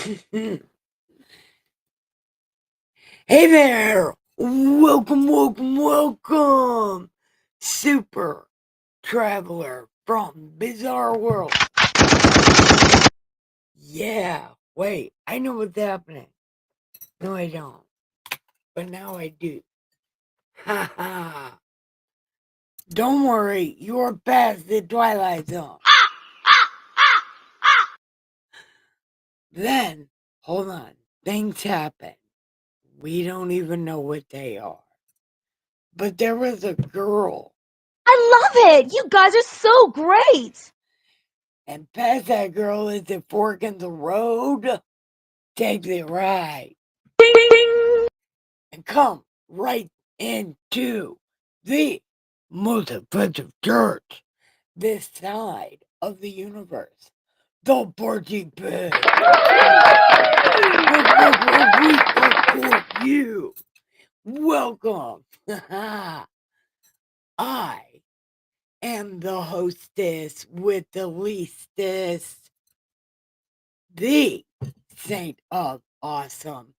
Hey there! Welcome! Super traveler from Bizarre World. Yeah, wait, I know what's happening. No, I don't. But now I do. Ha ha! Don't worry, you're past the Twilight Zone. Then, hold on, things happen. We don't even know what they are. But there was a girl. I love it! You guys are so great! And past that girl is a fork in the road. Take the ride. Ding, ding. And come right into the most offensive church this side of the universe. The Porky Pig. For you. Welcome. I am the hostess with the leastest, the saint of awesome,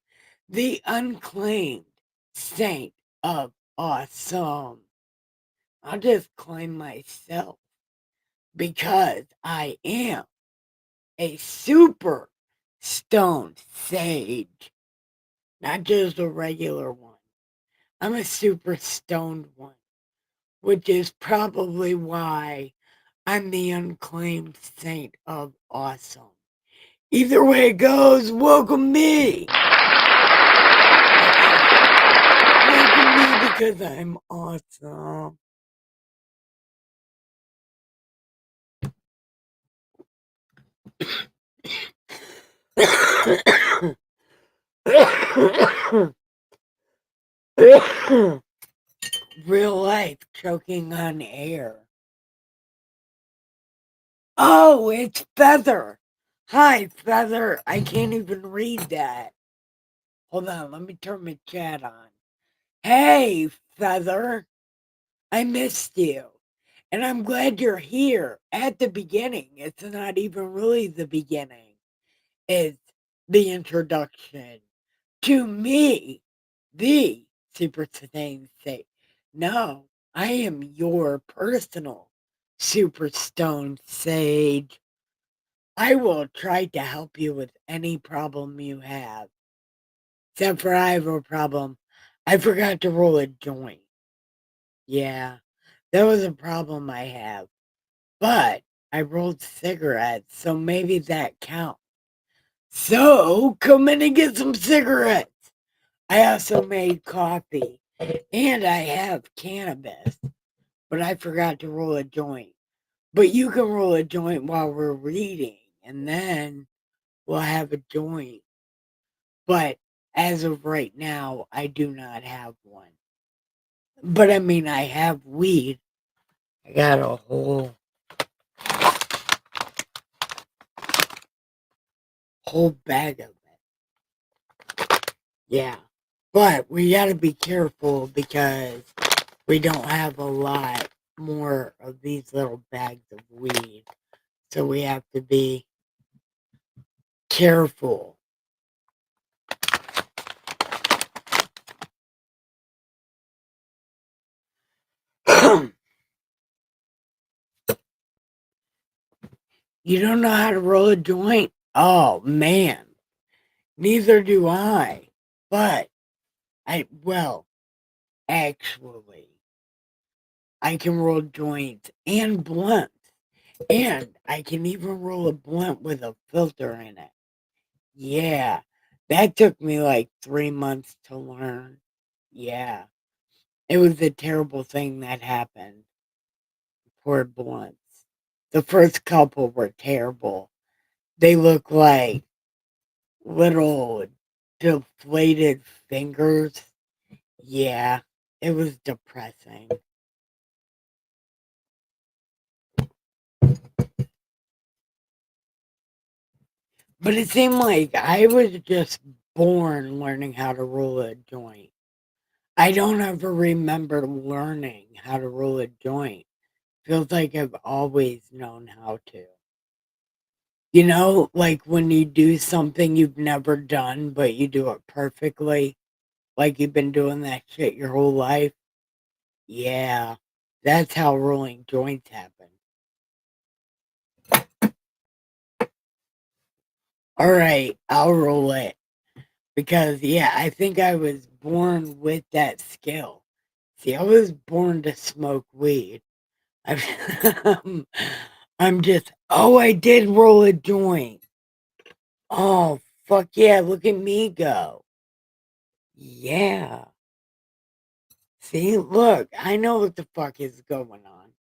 the unclaimed saint of awesome. I'll just claim myself because I am a super stoned sage, not just a regular one. I'm a super stoned one, which is probably why I'm the unclaimed saint of awesome. Either way it goes, welcome me! Welcome me because I'm awesome. Real life choking on air. Oh, it's Feather. Hi, Feather. I can't even read that. Hold on, let me turn my chat on. Hey, Feather. I missed you. And I'm glad you're here at the beginning. It's not even really the beginning. It's the introduction to me, the Super Saiyan Sage. No, I am your personal Super Stone Sage. I will try to help you with any problem you have. Except for I have a problem. I forgot to roll a joint. Yeah, that was a problem I have. But I rolled cigarettes, so maybe that counts. So come in and get some cigarettes. I also made coffee and I have cannabis, but I forgot to roll a joint. But you can roll a joint while we're reading, and then we'll have a joint. But as of right now, I do not have one. But I mean, I have weed. I got a whole bag of it. Yeah. But we got to be careful because we don't have a lot more of these little bags of weed. So we have to be careful. You don't know how to roll a joint? Oh, man. Neither do I. But actually, I can roll joints and blunts. And I can even roll a blunt with a filter in it. Yeah. That took me like 3 months to learn. Yeah. It was a terrible thing that happened. Poor blunts. The first couple were terrible. They look like little deflated fingers. Yeah, it was depressing. But it seemed like I was just born learning how to roll a joint. I don't ever remember learning how to roll a joint. Feels like I've always known how to. You know, like when you do something you've never done, but you do it perfectly, like you've been doing that shit your whole life. Yeah, that's how rolling joints happen. All right, I'll roll it because, yeah, I think I was born with that skill. See, I was born to smoke weed. I'm, I'm just, oh, I did roll a joint. Oh, fuck yeah, look at me go. Yeah. See, look, I know what the fuck is going on.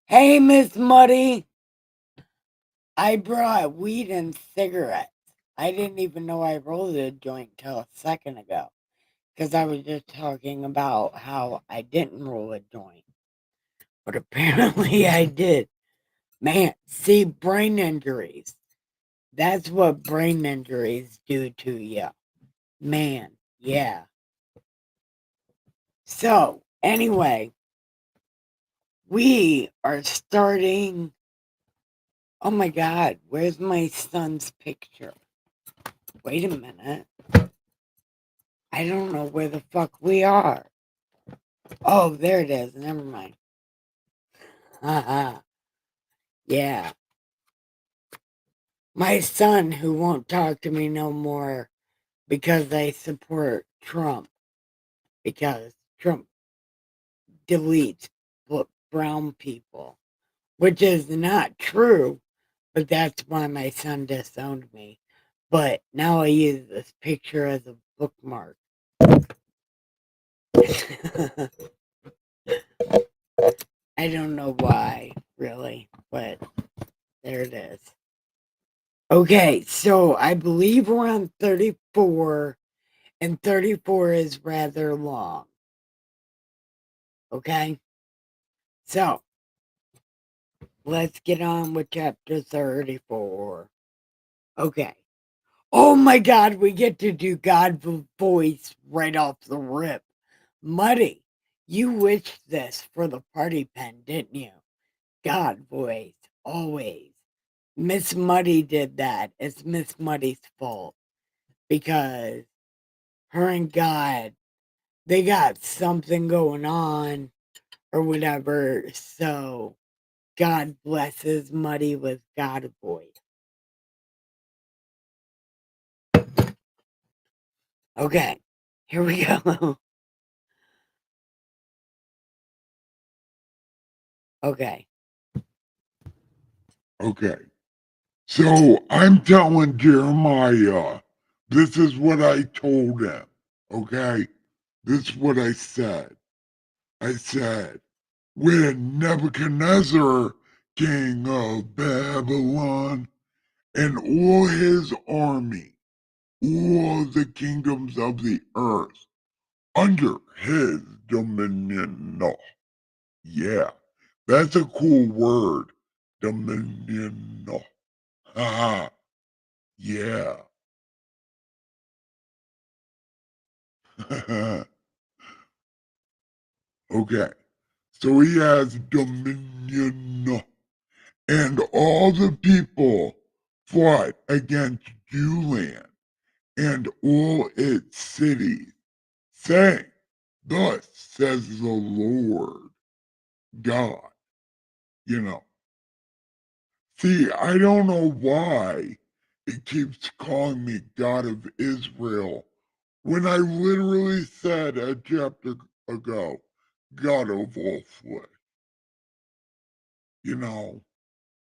Hey, Miss Muddy, I brought weed and cigarettes. I didn't even know I rolled a joint till a second ago because I was just talking about how I didn't roll a joint. But apparently I did. Man, see, brain injuries. That's what brain injuries do to you. Man, yeah. So, anyway, we are starting. Oh my God, where's my son's picture? Wait a minute. I don't know where the fuck we are. Oh, there it is. Never mind. Haha. Yeah. My son, who won't talk to me no more because I support Trump, because Trump deletes brown people, which is not true, but that's why my son disowned me. But now I use this picture as a bookmark. I don't know why, really, but there it is. Okay, so I believe we're on 34, and 34 is rather long. Okay, so let's get on with chapter 34. Okay. Oh my God, we get to do God's voice right off the rip. Muddy, you wished this for the party pen, didn't you? God voice, always. Miss Muddy did that. It's Miss Muddy's fault because her and God, they got something going on or whatever. So God blesses Muddy with God voice. Okay, here we go. Okay. Okay. So I'm telling Jeremiah, this is what I told him. Okay. This is what I said. I said, when Nebuchadnezzar, king of Babylon, and all his army, all the kingdoms of the earth, under his dominion. No, yeah, that's a cool word. Dominion. No. Haha. Yeah. Okay. So he has dominion, and all the people fought against Julian and all its cities, saying, thus says the Lord God. You know, see, I don't know why it keeps calling me God of Israel when I literally said a chapter ago, God of all flesh. You know,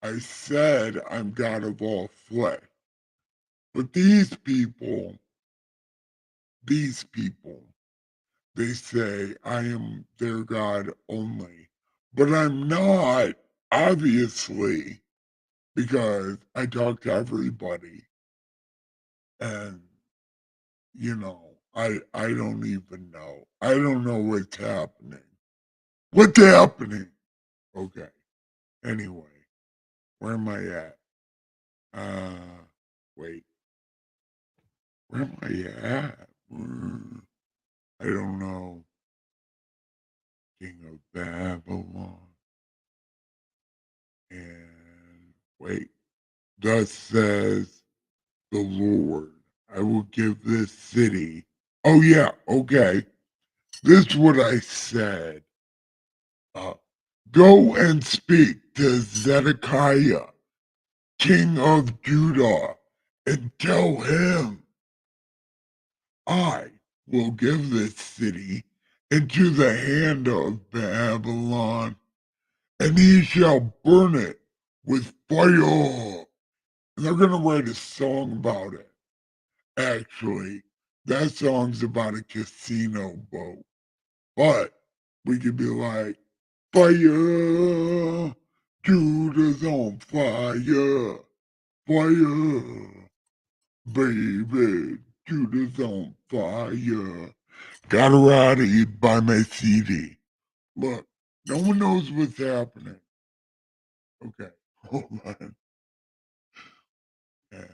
I said I'm God of all flesh. But these people, they say I am their God only. But I'm not, obviously, because I talk to everybody and, I don't even know. I don't know what's happening. What's happening? Okay. Anyway, where am I at? Wait. Where am I at? I don't know. King of Babylon. wait. Thus says the Lord, I will give this city. Oh, yeah, okay. This is what I said. Uh, Go and speak to Zedekiah, king of Judah, and tell him, I will give this city into the hand of Babylon, and he shall burn it with fire. And they're going to write a song about it. Actually, that song's about a casino boat. But we could be like, fire, Judah's on fire, fire, baby, Judah's on fire. Got her out of here by my CD. Look, no one knows what's happening. Okay, hold on. And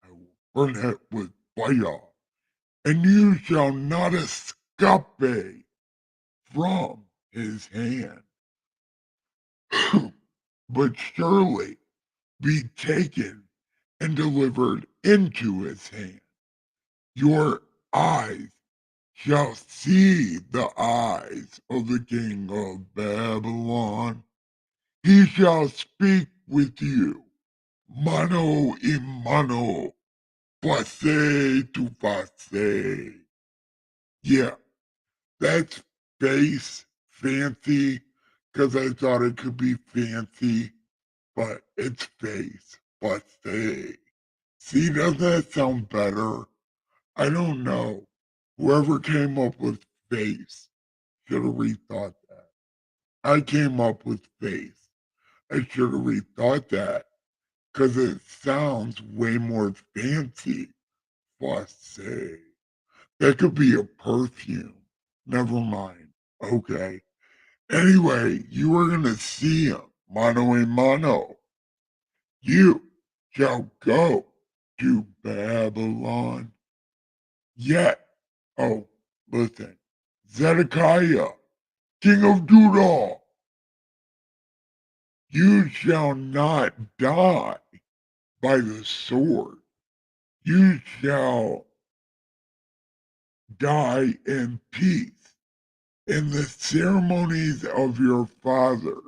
I will burn it with fire, and you shall not escape from his hand, but surely be taken and delivered into his hand. Your eyes shall see the eyes of the king of Babylon. He shall speak with you, mano a mano, face to face. Yeah, that's face fancy because I thought it could be fancy, but it's face face. See, doesn't that sound better? I don't know. Whoever came up with face should have rethought that. I came up with face. I should have rethought that because it sounds way more fancy. Face. That could be a perfume. Never mind. Okay. Anyway, you are going to see him, mano a mano. You shall go to Babylon. Yet, oh, listen, Zedekiah, king of Judah, you shall not die by the sword. You shall die in peace in the ceremonies of your fathers,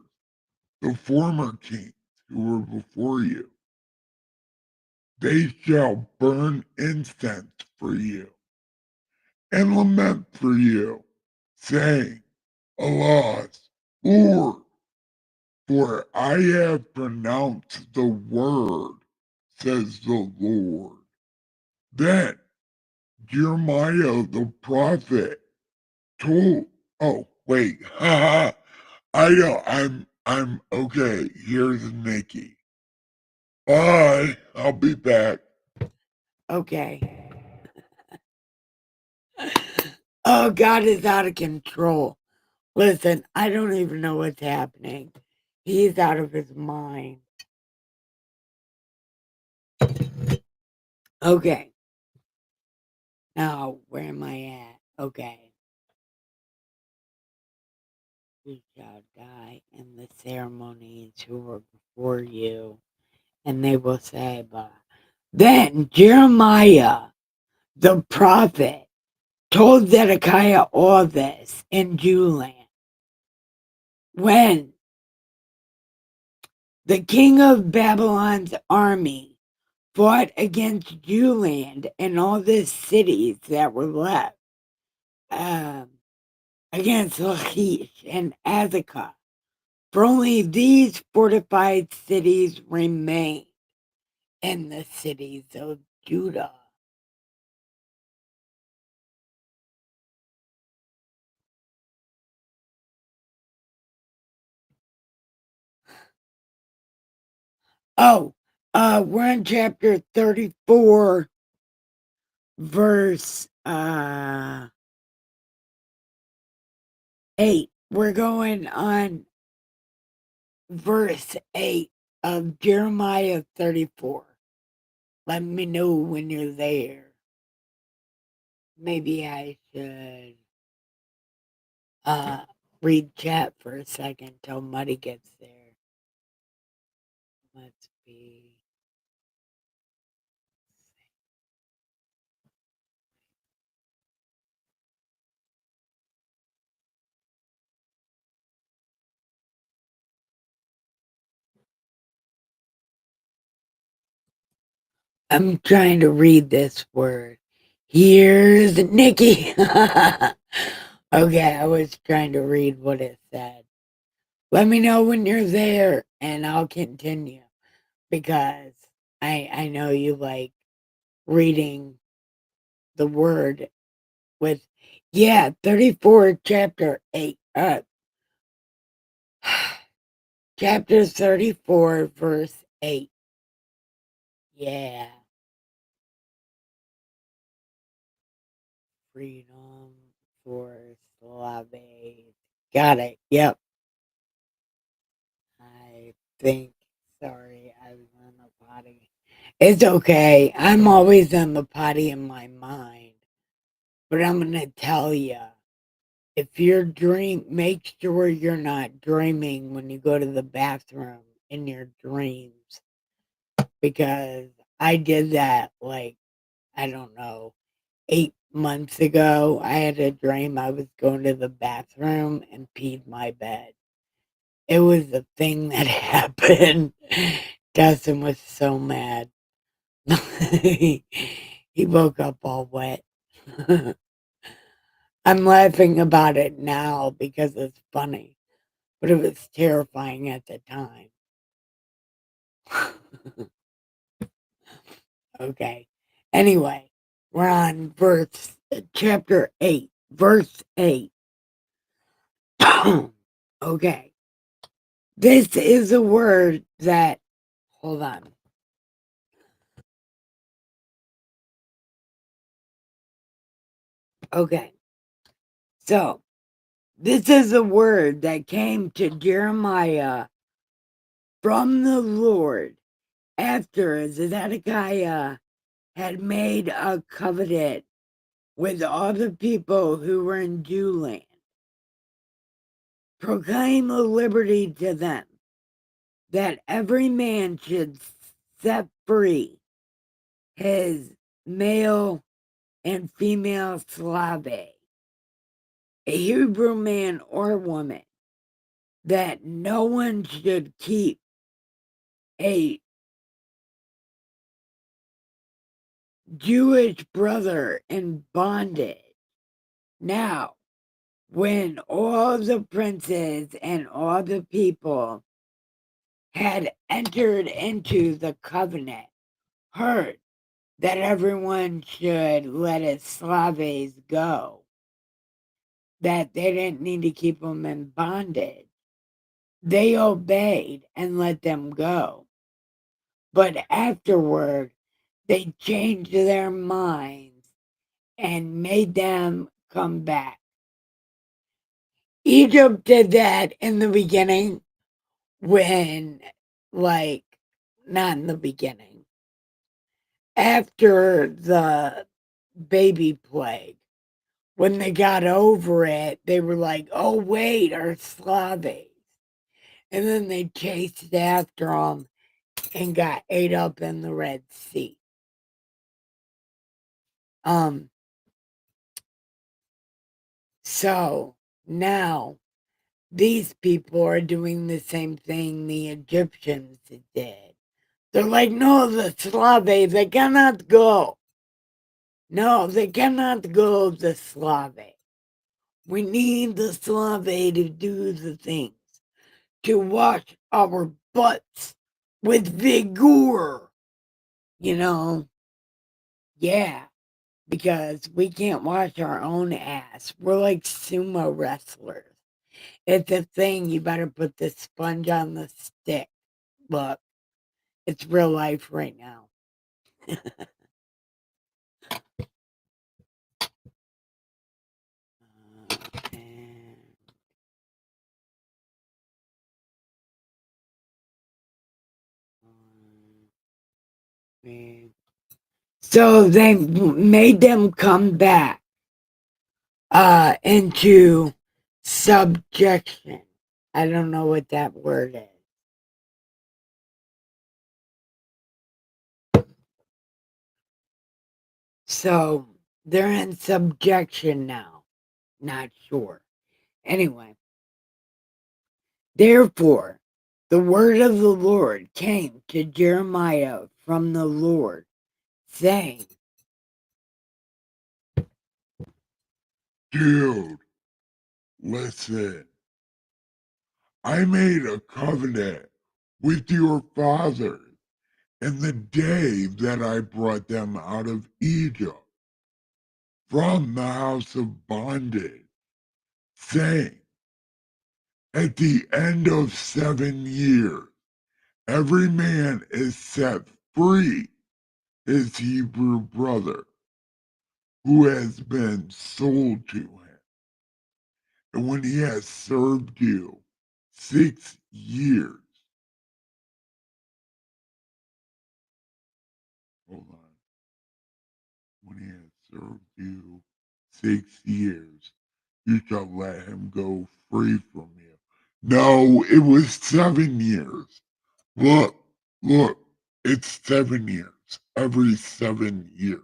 the former kings who were before you. They shall burn incense for you and lament for you, saying, Alas, Lord, for I have pronounced the word, says the Lord. Then Jeremiah the prophet told, oh, wait, haha, I know, I'm okay. Here's Nikki. Bye. I'll be back. Okay. Oh, God is out of control. Listen, I don't even know what's happening. He's out of his mind. Okay. Now, where am I at? Okay. You shall die in the ceremonies who were before you, and they will say, but then Jeremiah the prophet told Zedekiah all this in Juland. When the king of Babylon's army fought against Juland and all the cities that were left, against Lachish and Azekah, for only these fortified cities remained in the cities of Judah. Oh, we're in chapter 34, verse 8. We're going on verse 8 of Jeremiah 34. Let me know when you're there. Maybe I should read chat for a second till Muddy gets there. Let's be. I'm trying to read this word. Here's Nikki. Okay, I was trying to read what it said. Let me know when you're there and I'll continue because I know you like reading the word with 34 chapter 8 chapter 34 verse 8. Yeah. Freedom for Slaves. Got it. Yep. I think. Sorry, I was on the potty. It's okay. I'm always on the potty in my mind. But I'm going to tell you, if you're make sure you're not dreaming when you go to the bathroom in your dreams. Because I did that like, I don't know, 8 months ago. I had a dream I was going to the bathroom and peed my bed. It was a thing that happened. Dustin was so mad. He woke up all wet. I'm laughing about it now because it's funny, but it was terrifying at the time. Okay. Anyway, we're on chapter 8, verse 8. Okay. This is a word that, hold on. Okay. So, this is a word that came to Jeremiah from the Lord after Zedekiah had made a covenant with all the people who were in Jewland. Proclaim a liberty to them, that every man should set free his male and female slave, a Hebrew man or woman, that no one should keep a Jewish brother in bondage. Now, when all the princes and all the people had entered into the covenant, heard that everyone should let his slaves go, that they didn't need to keep them in bondage, they obeyed and let them go. But afterward, they changed their minds and made them come back. Egypt did that in the beginning when, like, not in the beginning, after the baby plague. When they got over it, they were like, oh, wait, our slaves. And then they chased after them and got ate up in the Red Sea. So now these people are doing the same thing the Egyptians did. They're like, no, the slaves, they cannot go. No, they cannot go, the slave. We need the slave to do the things, to wash our butts with vigor. You know, yeah, because we can't wash our own ass. We're like sumo wrestlers. It's a thing, you better put the sponge on the stick. Look, it's real life right now. So they made them come back into subjection. I don't know what that word is. So they're in subjection now. Not sure. Anyway, therefore, the word of the Lord came to Jeremiah from the Lord, saying, Dude, listen. I made a covenant with your fathers in the day that I brought them out of Egypt from the house of bondage, saying, at the end of 7 years, every man is set free, his Hebrew brother, who has been sold to him. And when he has served you 6 years, hold on, when he has served you 6 years, you shall let him go free from you. No, it was 7 years. Look, look, it's 7 years. Every 7 years.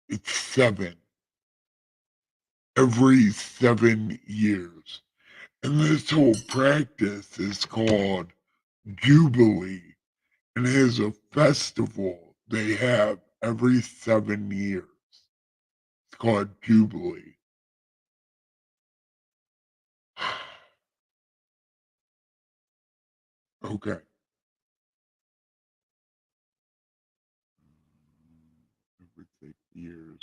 It's seven. Every 7 years. And this whole practice is called Jubilee. And it is a festival they have every 7 years. It's called Jubilee. Okay. Every 6 years.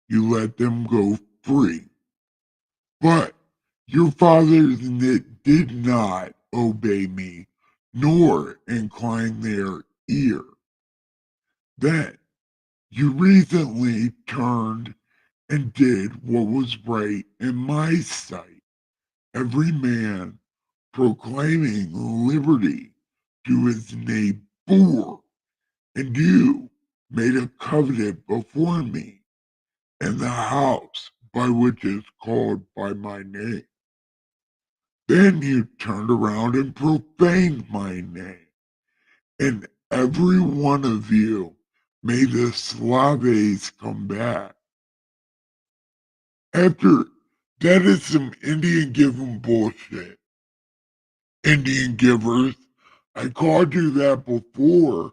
You let them go free. But your fathers did not obey me, nor incline their ear. Then you recently turned and did what was right in my sight, every man proclaiming liberty to his neighbor, and you made a covenant before me in the house by which is called by my name. Then you turned around and profaned my name, and every one of you made the Slaves come back. After that is some Indian giving bullshit. Indian givers. I called you that before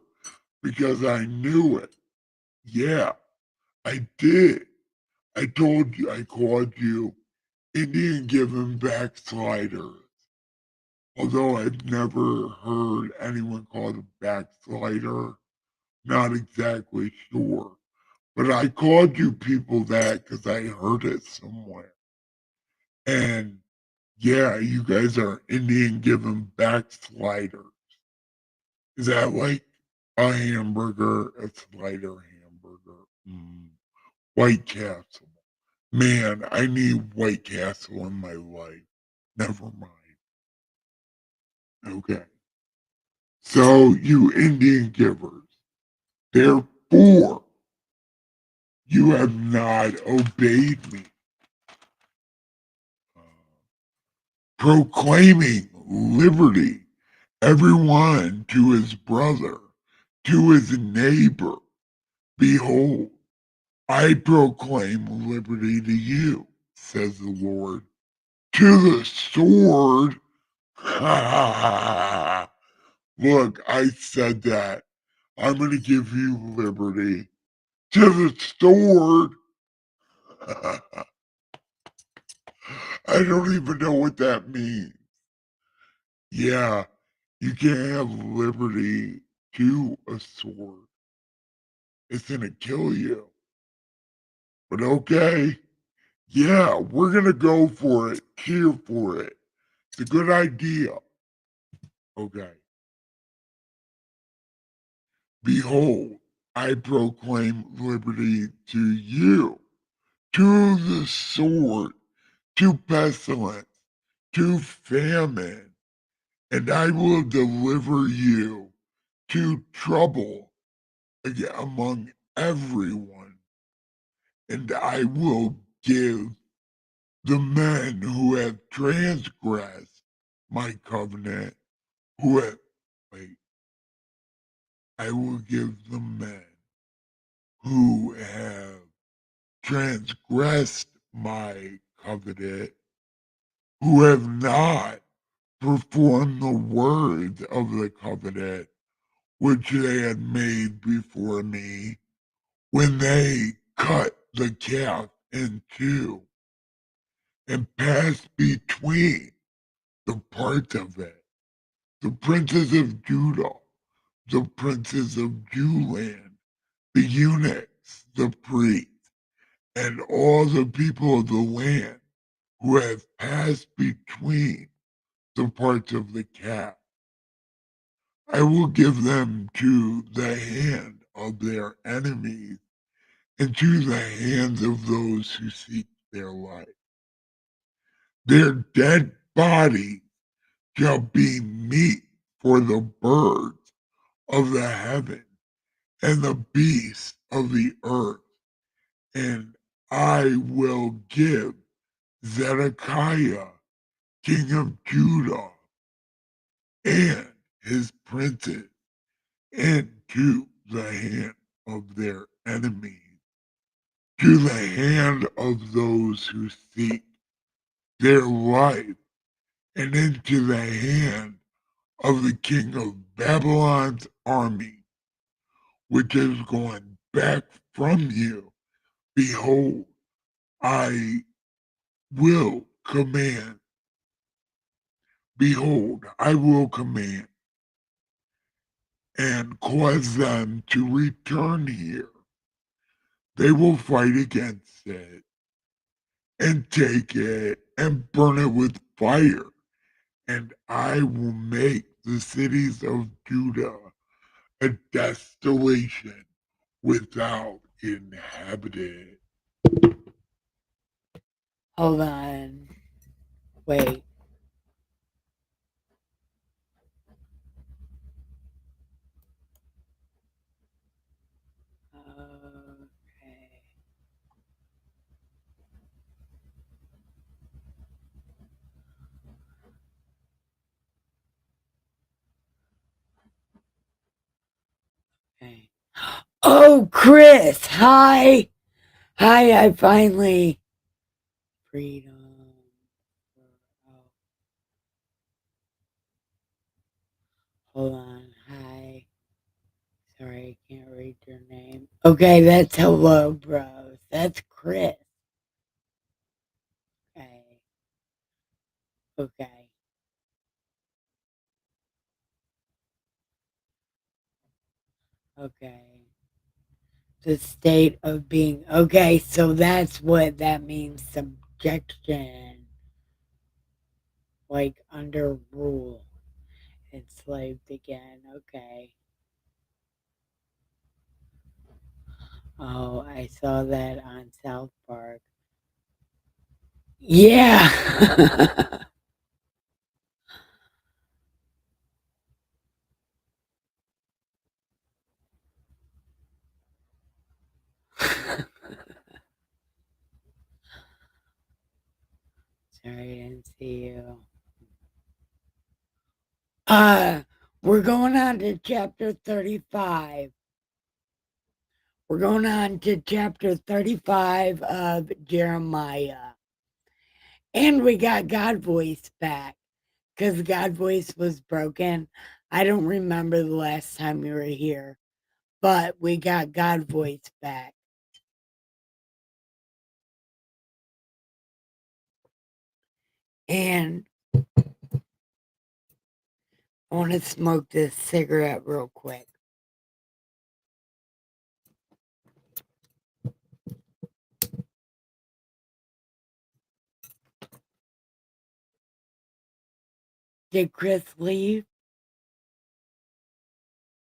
because I knew it. Yeah, I did. I told you I called you Indian giving backsliders. Although I've never heard anyone called a backslider, not exactly sure. But I called you people that because I heard it somewhere. And yeah, you guys are Indian giving backsliders. Is that like a hamburger, a slider hamburger? White Castle. Man, I need White Castle in my life. Never mind. Okay. So, you Indian givers, therefore, you have not obeyed me, proclaiming liberty, everyone to his brother, to his neighbor. Behold, I proclaim liberty to you, says the Lord. To the sword. Look, I said that. I'm going to give you liberty. To the sword. I don't even know what that means. Yeah, you can't have liberty to a sword. It's going to kill you. But okay. Yeah, we're going to go for it. Cheer for it. It's a good idea. Okay. Behold, I proclaim liberty to you, to the sword, to pestilence, to famine, and I will deliver you to trouble among everyone, and I will give the men who have transgressed my covenant, who have, wait, I will give the men who have transgressed my covenant, who have not performed the words of the covenant which they had made before me, when they cut the calf in two and passed between the parts of it, the princes of Judah, the princes of Jewland, the eunuchs, the priests, and all the people of the land who have passed between the parts of the calf. I will give them to the hand of their enemies and to the hands of those who seek their life. Their dead bodies shall be meat for the birds of the heaven and the beasts of the earth, and I will give Zedekiah, king of Judah, and his princes into the hand of their enemies, to the hand of those who seek their life, and into the hand of the king of Babylon's army, which is going back from you. Behold, I will command. Behold, I will command and cause them to return here. They will fight against it and take it and burn it with fire, and I will make the cities of Judah a desolation without inhabitant. Hold on. Wait. Okay. Okay. Oh, Chris. Hi. Hi, I finally. Freedom. Oh, hold on. Hi. Sorry, I can't read your name. Okay, that's hello, bros. That's Chris. Okay. Okay. Okay. The state of being. Okay, so that's what that means. Subjection. Like under rule. Enslaved again. Okay. Oh, I saw that on South Park. Yeah. Sorry, I didn't see you. Uh, we're going on to chapter 35. We're going on to chapter 35 of Jeremiah. And we got God voice back because God voice was broken. I don't remember the last time we were here, but we got God voice back. And I want to smoke this cigarette real quick. Did Chris leave?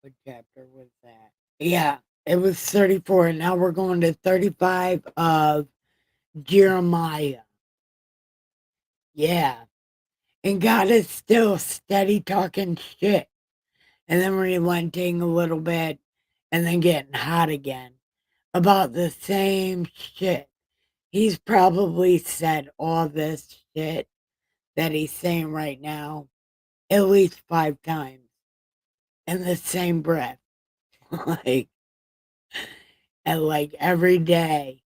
What chapter was that? Yeah, it was 34. And now we're going to 35 of Jeremiah. Yeah. And God is still steady talking shit. And then relenting a little bit and then getting hot again about the same shit. He's probably said all this shit that he's saying right now at least 5 times in the same breath. like, and like every day,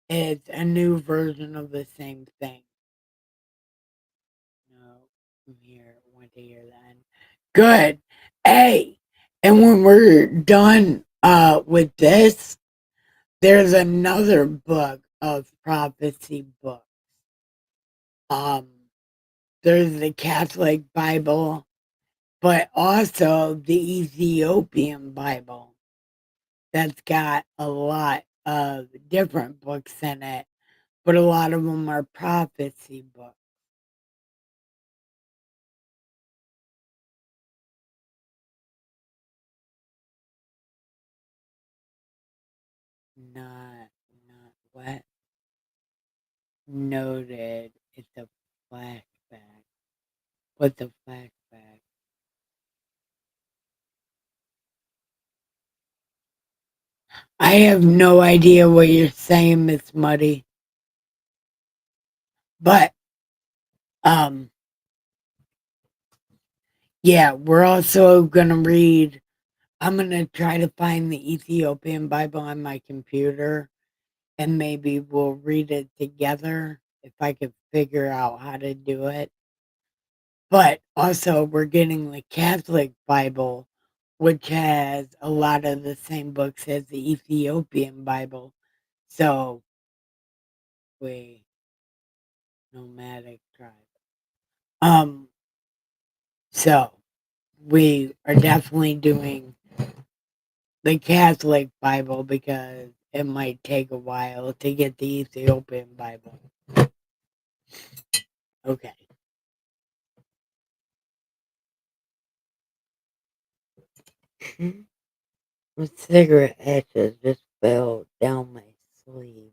it's a new version of the same thing. No, I'm here. Want to hear that? Good. Hey, and when we're done with this, there's another book of prophecy books. Um, there's the Catholic Bible, but also the Ethiopian Bible. That's got a lot of different books in it, but a lot of them are prophecy books. Not what? Noted. It's a flashback. What's a flashback? I have no idea what you're saying, Miss Muddy. But um yeah, we're also gonna read. I'm gonna try to find the Ethiopian Bible on my computer and maybe we'll read it together if I could figure out how to do it. But also we're getting the Catholic Bible, which has a lot of the same books as the Ethiopian Bible. So we nomadic tribe. Um so we are definitely doing the Catholic Bible because it might take a while to get the Ethiopian Bible. Okay. The cigarette ashes just fell down my sleeve.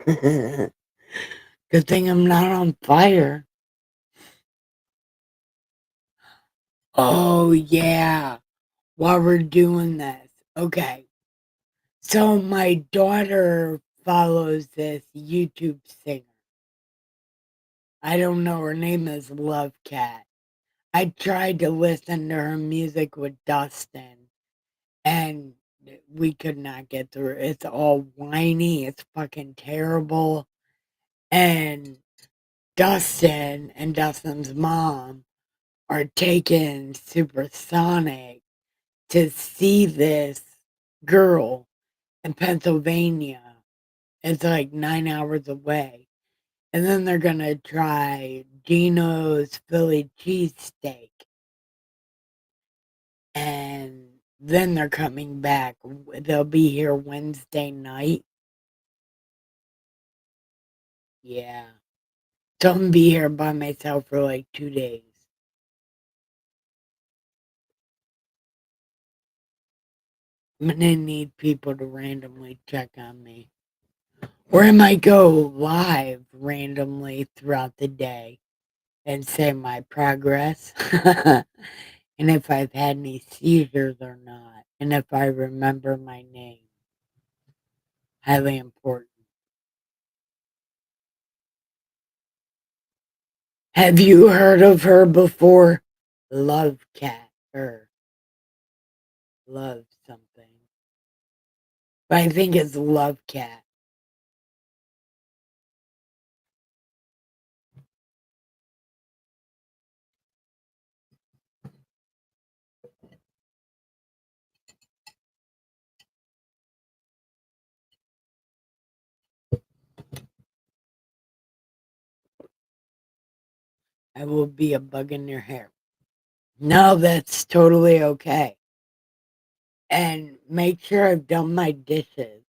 Good thing I'm not on fire. Oh, yeah. While we're doing this. Okay. So my daughter follows this YouTube singer. I don't know. Her name is Love Cat. I tried to listen to her music with Dustin, and we could not get through. It's all whiny. It's fucking terrible. And Dustin and Dustin's mom are taking Supersonic to see this girl in Pennsylvania. It's like 9 hours away. And then they're going to try Gino's Philly cheesesteak. And then they're coming back. They'll be here Wednesday night. Yeah. So I'm gonna be here by myself for like 2 days. I'm gonna need people to randomly check on me. Or I might go live randomly throughout the day and say my progress. And if I've had any seizures or not. And if I remember my name. Highly important. Have you heard of her before? Love Cat or Love something. But I think it's Love Cat. I will be a bug in your hair. No, that's totally okay. And make sure I've done my dishes.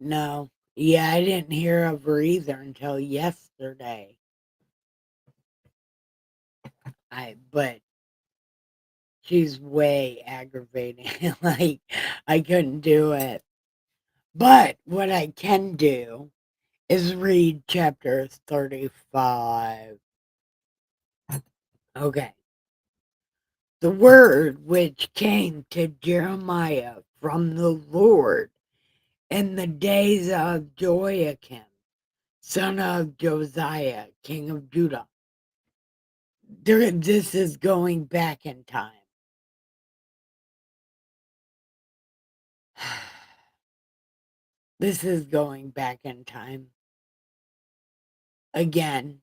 No. Yeah, I didn't hear of her either until yesterday. But she's way aggravating. Like, I couldn't do it. But what I can do is read chapter 35. Okay. The word which came to Jeremiah from the Lord in the days of Joachim, son of Josiah, king of Judah, This is going back in time. This is going back in time. Again.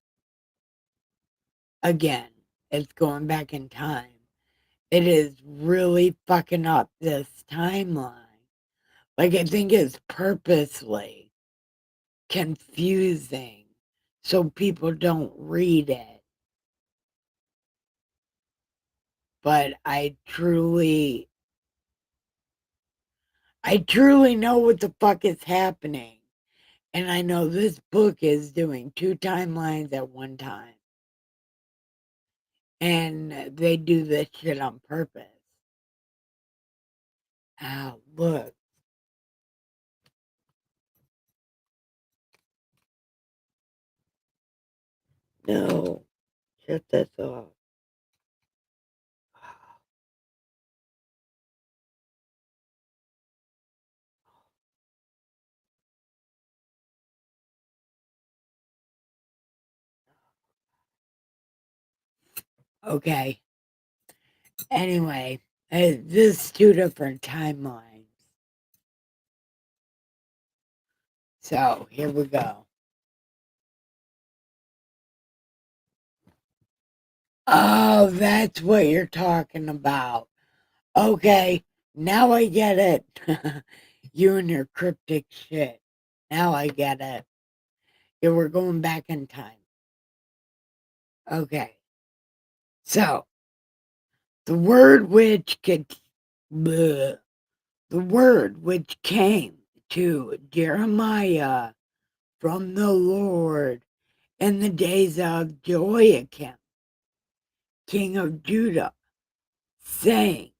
It's going back in time. It is really fucking up this timeline. Like, I think it's purposely confusing so people don't read it. But I truly know what the fuck is happening. And I know this book is doing 2 timelines at one time. And they do this shit on purpose. Ah, look. No. Shut this off. Okay. Anyway, this is 2 different timelines. So, here we go. Oh, that's what you're talking about. Okay, now I get it. You and your cryptic shit. Now I get it. Yeah, we're going back in time. Okay. So, the word which bleh, the word which came to Jeremiah from the Lord in the days of Jehoiakim, king of Judah, saying,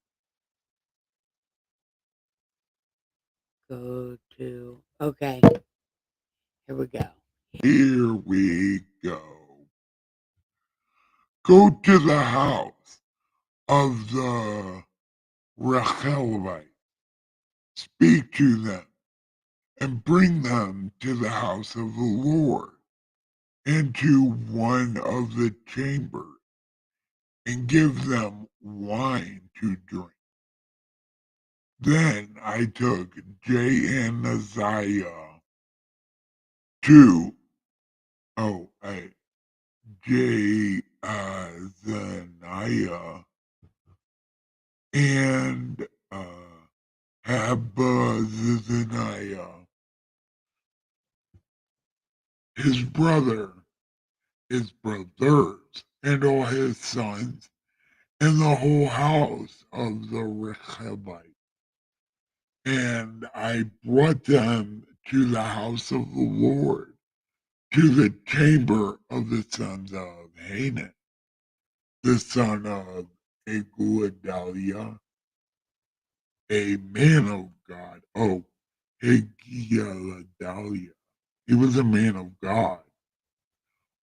okay, here we go. Here we go. Go to the house of the Rechaelites, speak to them, and bring them to the house of the Lord, into one of the chambers, and give them wine to drink. Then I took Jaaniziah to, Jaazaniah and Habazaniah, his brothers, and all his sons, and the whole house of the Rechabites. And I brought them to the house of the Lord, to the chamber of the sons of Hanan, the son of Egudaliah, a man of God. Oh, Higgieladiah. He was a man of God,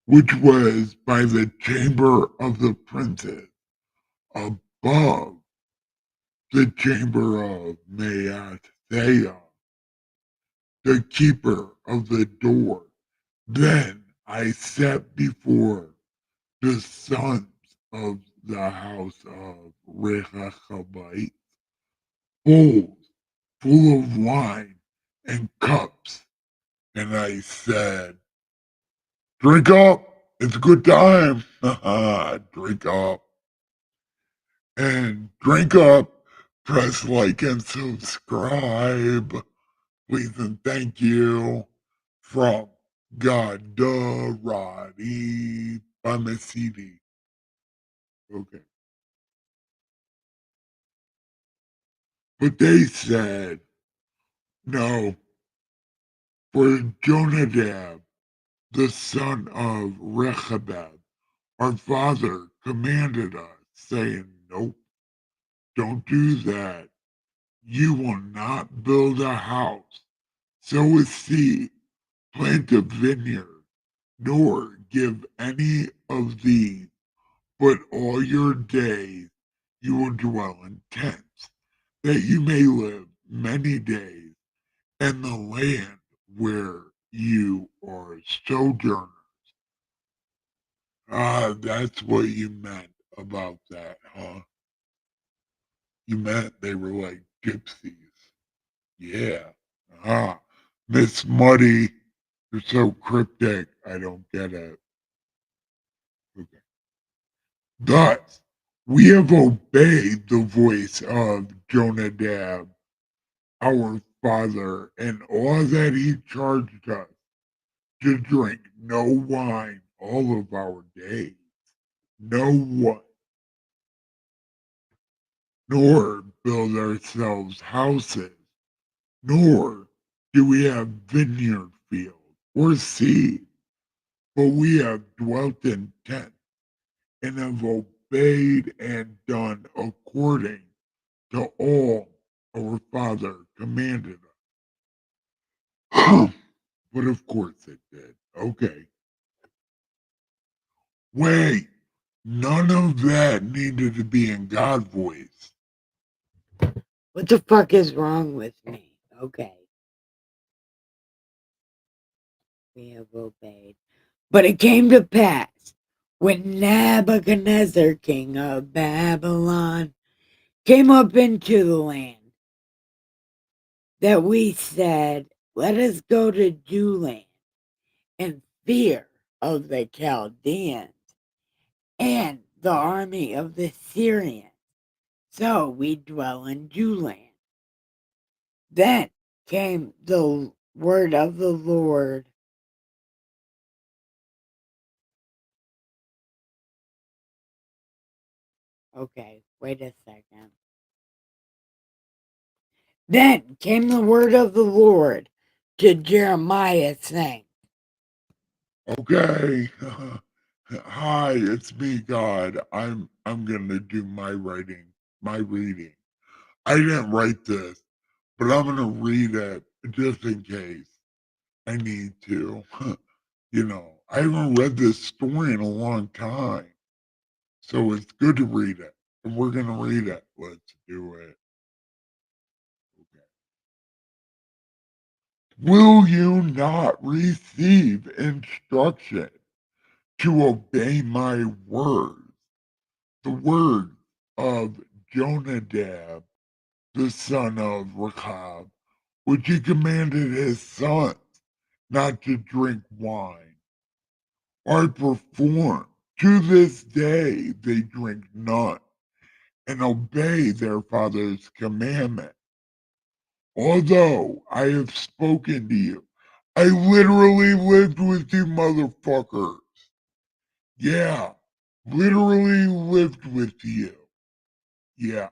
which was by the chamber of the princes, above the chamber of Maaseiah, the keeper of the door. Then I set before the sons of the house of Rechabites bowls full of wine and cups, and I said, "Drink up! It's a good time! Drink up and drink up! Press like and subscribe, please and thank you." From God Roddy Bamesidi. Okay. But they said, no, for Jonadab, the son of Rechab, our father commanded us, saying, nope, don't do that. You will not build a house, sow a seed, plant a vineyard, nor give any of these, but all your days you will dwell in tents, that you may live many days in the land, where you are sojourners. Ah, that's what you meant about that, huh? You meant they were like gypsies. Yeah. Ah, Miss Muddy, you're so cryptic. I don't get it. Okay. Thus, we have obeyed the voice of Jonadab, our father, and all that he charged us to drink no wine all of our days, no one, nor build ourselves houses, nor do we have vineyard fields or seed, but we have dwelt in tents and have obeyed and done according to all our father commanded us. But of course it did. Okay. Wait, none of that needed to be in God's voice. What the fuck is wrong with me? Okay. We have obeyed. But it came to pass when Nebuchadnezzar, king of Babylon, came up into the land that we said, let us go to Juland in fear of the Chaldeans and the army of the Syrians. So we dwell in Juland. Then came the word of the Lord. Okay, wait a second. Then came the word of the Lord to Jeremiah, saying, Okay. Hi, it's me, God. I'm gonna do my writing, my reading. I didn't write this, but I'm gonna read it just in case I need to. I haven't read this story in a long time. So it's good to read it. And we're gonna read it. Let's do it. Okay. Will you not receive instruction to obey my words? The word of Jonadab, the son of Rechab, which he commanded his sons not to drink wine, are performed. To this day they drink none and obey their father's commandment. Although I have spoken to you, I literally lived with you motherfuckers. Yeah, literally lived with you. Yeah,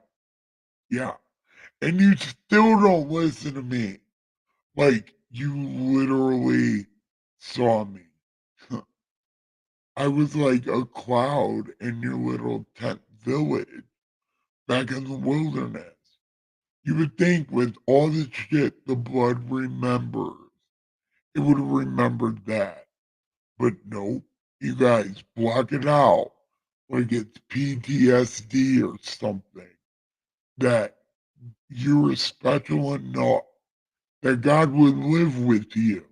yeah. And you still don't listen to me. Like, you literally saw me. I was like a cloud in your little tent village back in the wilderness. You would think with all the shit the blood remembers, it would have remembered that. But nope, you guys block it out like it's PTSD or something. That you were special enough that God would live with you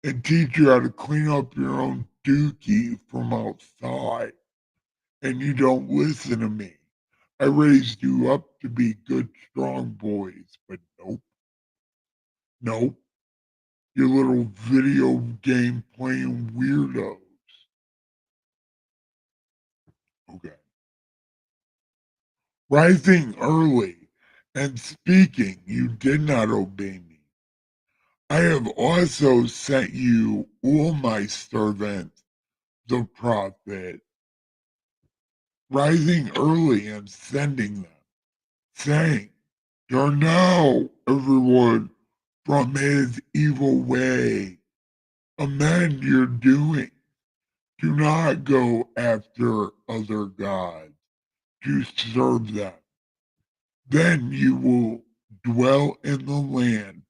and teach you how to clean up your own dookie from outside. And you don't listen to me. I raised you up to be good, strong boys, but nope, nope. You little video game playing weirdos. Okay. Rising early and speaking, you did not obey me. I have also sent you all my servants, the prophet, rising early and sending them, saying, turn now, everyone, from his evil way. Amend your doing. Do not go after other gods to serve them. Then you will dwell in the land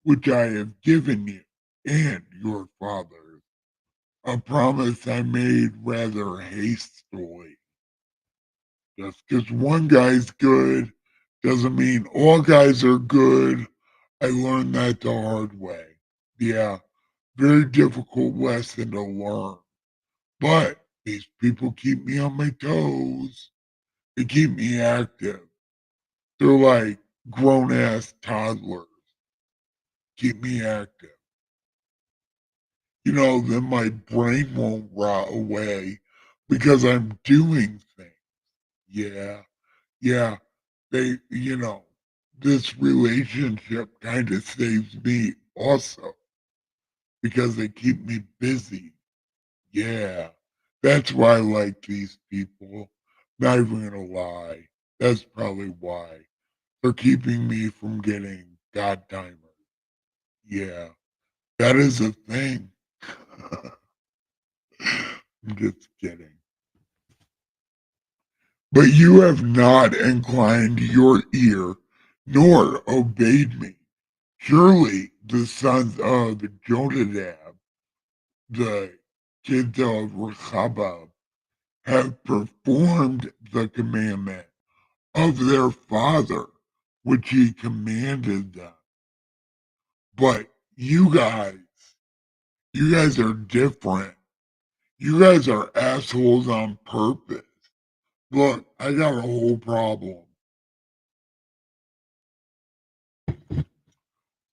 which I have given you and your fathers, a promise I made rather hastily. Just because one guy's good doesn't mean all guys are good. I learned that the hard way. Yeah, very difficult lesson to learn. But These people keep me on my toes. They keep me active. They're like grown ass toddlers. Keep me active. Then my brain won't rot away because I'm doing things. Yeah, yeah. This relationship kind of saves me also because they keep me busy. Yeah, that's why I like these people. Not even gonna lie. That's probably why. They're keeping me from getting God timers. Yeah, that is a thing. I'm just kidding. But you have not inclined your ear nor obeyed me. Surely the sons of Jonadab, the kids of Rehoboam, have performed the commandment of their father, which he commanded them. But you guys are different. You guys are assholes on purpose. Look, I got a whole problem.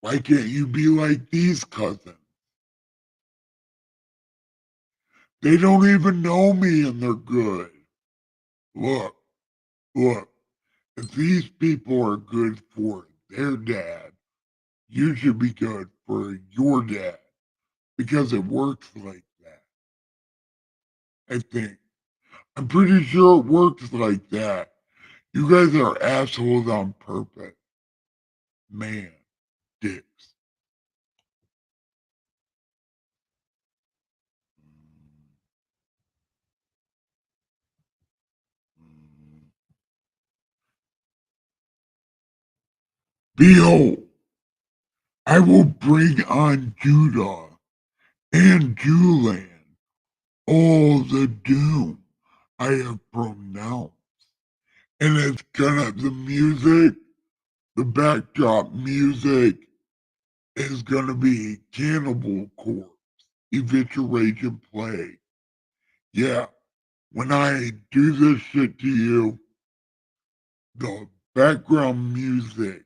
Why can't you be like these cousins? They don't even know me and they're good. Look, look, if these people are good for their dad, you should be good for your dad because it works like that. I think. I'm pretty sure it works like that. You guys are assholes on purpose. Man, dicks. Behold, I will bring on Judah and Julian all the doom I have pronounced. And it's the music, the backdrop music is gonna be Cannibal Corpse, Evisceration Plague. Yeah, when I do this shit to you, the background music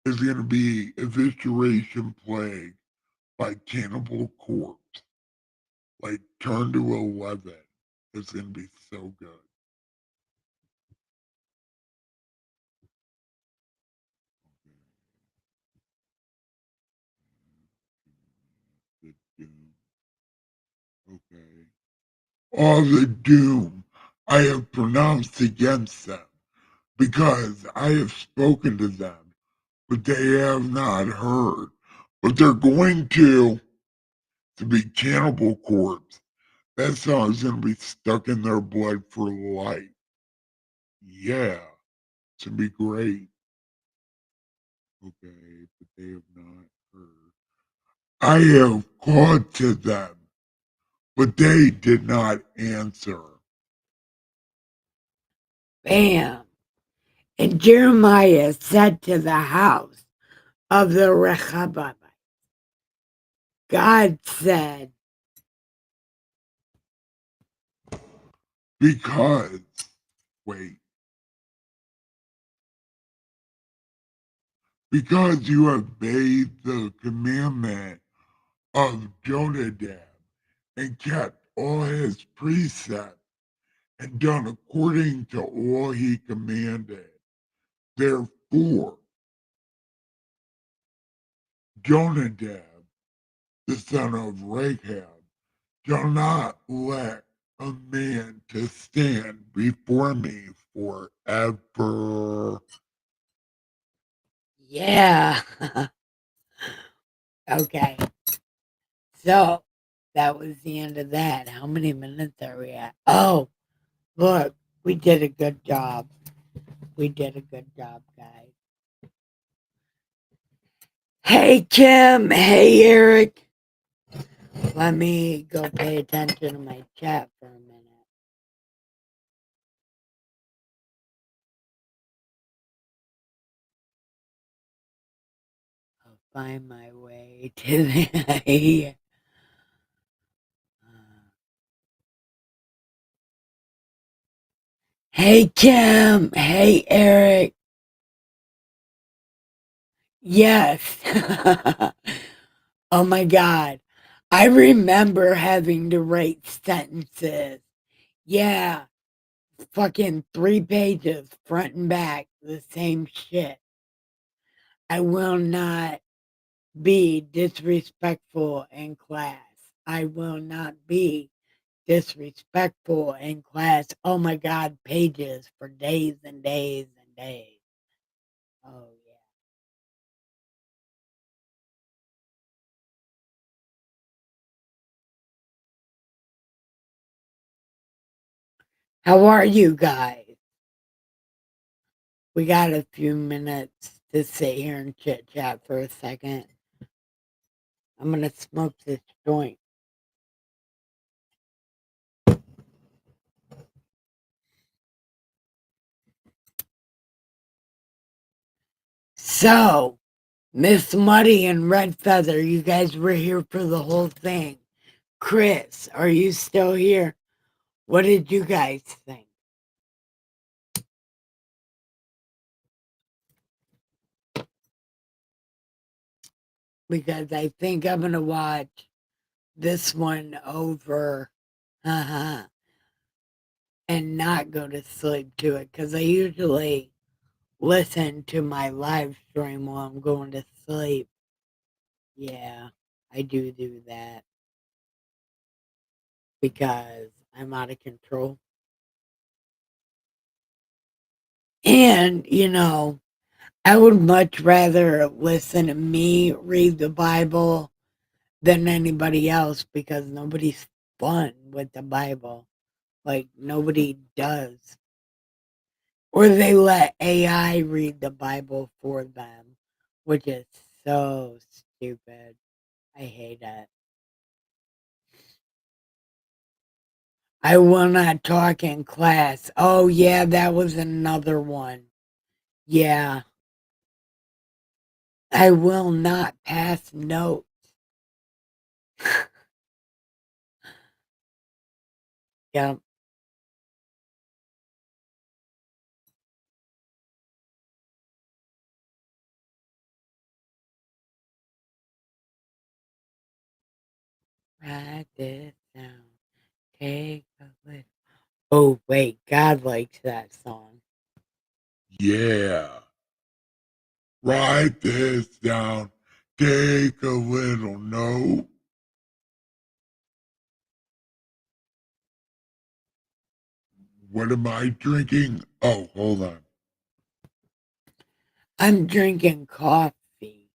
is gonna be Evisceration Plague by Cannibal Corpse. Like turn to 11. It's gonna be so good. The doom. Okay. All the doom I have pronounced against them, because I have spoken to them, but they have not heard. But they're going to be Cannibal Corpse. That song is going to be stuck in their blood for life. Yeah, it's going to be great. Okay, but they have not heard. I have called to them, but they did not answer. Bam. And Jeremiah said to the house of the Rechabites, God said, Because, wait, because you have obeyed the commandment of Jonadab and kept all his precepts and done according to all he commanded. Therefore, Jonadab, the son of Rechab, shall not let a man to stand before me forever. yeah. Okay. So that was the end of that. How many minutes are we at? Oh, look, we did a good job. We did a good job, guys. Hey, Kim. Hey, Eric. Let me go pay attention to my chat for a minute. I'll find my way to the. Hey, Kim. Hey, Eric. Yes. Oh my God. I remember having to write sentences. Yeah. Fucking 3 pages, front and back, the same shit. I will not be disrespectful in class. I will not be disrespectful in class. Oh my God, pages for days and days and days. Oh, yeah. How are you guys? We got a few minutes to sit here and chit chat for a second. I'm going to smoke this joint. So, Miss Muddy and Red Feather, you guys were here for the whole thing. Chris, are you still here? What did you guys think? Because I think I'm going to watch this one over and not go to sleep to it. Because I usually listen to my live stream while I'm going to sleep. Yeah, I do that because I'm out of control. And, I would much rather listen to me read the Bible than anybody else because nobody's fun with the Bible. Like, nobody does. Or they let AI read the Bible for them, which is so stupid. I hate it. I will not talk in class. Oh, yeah, that was another one. Yeah. I will not pass notes. Yeah. Write this down. Take a little. Oh, wait. God likes that song. Yeah. Write this down. Take a little note. What am I drinking? Oh, hold on. I'm drinking coffee,